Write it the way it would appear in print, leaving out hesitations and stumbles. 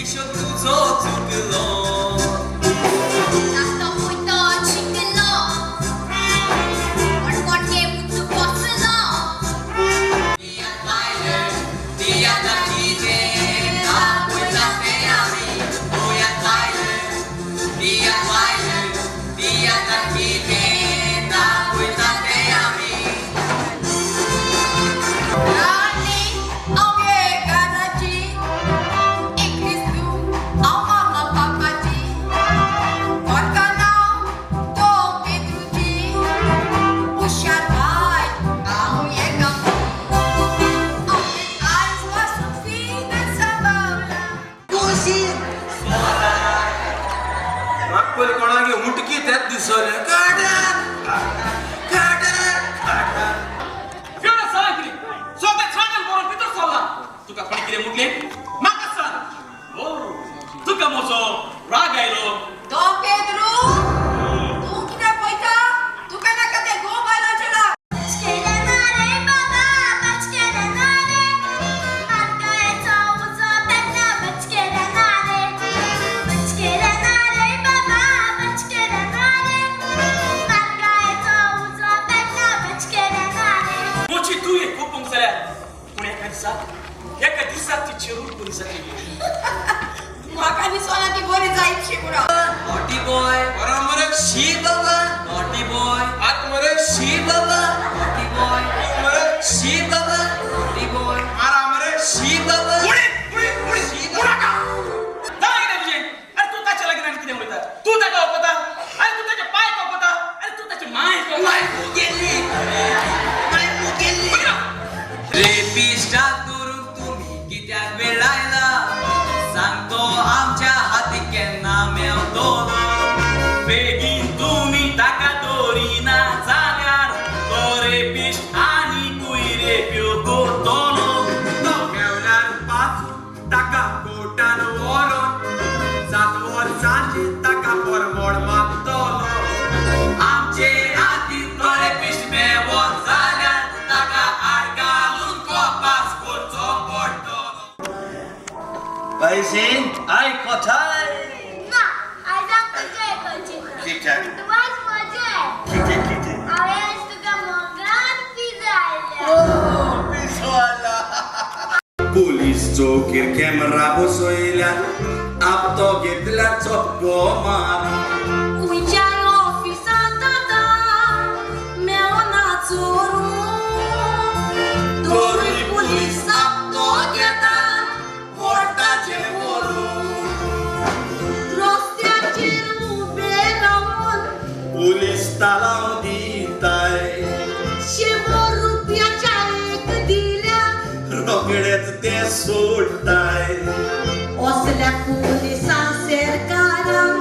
pisze co cuklo. मुटकी त्यात दिसवले तुका कोणी किती मुटले माका सांग हो तुका मोसो राग आयलो तो पेद्रू तू किती पैसा तुका नका ते गो बायलाचेला बचकेला ना रे बाबा बचकेला ना रे मार्गाचा उजवा पेटला बचकेला ना रे बाबा बचकेला ना रे मार्गाचा उजवा पेटला बचकेला ना रे मोची तू एक कोपंग सल्या पुणे एका दिवसात ती चिरून कोणी जाते माका दिसोना ती बरी जाईल शिकुरा नॉटी बॉय बरोबर शी बाबा नॉटी बॉय आत्मरे शी बाबा नॉटी बॉय आत्मरे शी बाबा नॉटी बॉय आरामरे शी बाबा पुढे शी बाबा काय रे तुझे अरे तू त्याच्या लग्नात किती बोलता तू त्याचा होता अरे तू त्याचे पाय होता अरे तू त्याची माय गेली रे पिस्टा करून तुम्ही कित्या वेळायला सांगतो आमच्या हाती केन्ना मेवतो बेगीन तुम्ही ताका दोरी ना जाल्यार तो रेपिश आणि कुयरे पिवको तोलो तो मेवल्यार पासून ताका कोटान व्हरून 7 वर्सांची ताका परमोड मागतलो आमचे हाती तो रेपिश मेवत जाल्यार ताका आड घालून कोपास करचो पडटलो पैसे आई कोठाय ना आज तुझे कोची ठीक आहे तू आज मजे ठीक आहे आज तुका मोगरान पिझ्झा आयल्या ओ पिसवाला पोलीस चौकीर कॅमेरा बसयल्यात आपतो घेतल्याचो बोमार कुंचार ऑफिसांत आतां मेवना चोरून तोरी पोलीस आपतो घेता कोर्टाचे व्हरून रस्त्याचेर उबे रावून पोलीस तालाव दिताय 100 रुपयाच्या एक दिल्या रोकडेच ते सोडताय असल्या पुलिसां सरकारान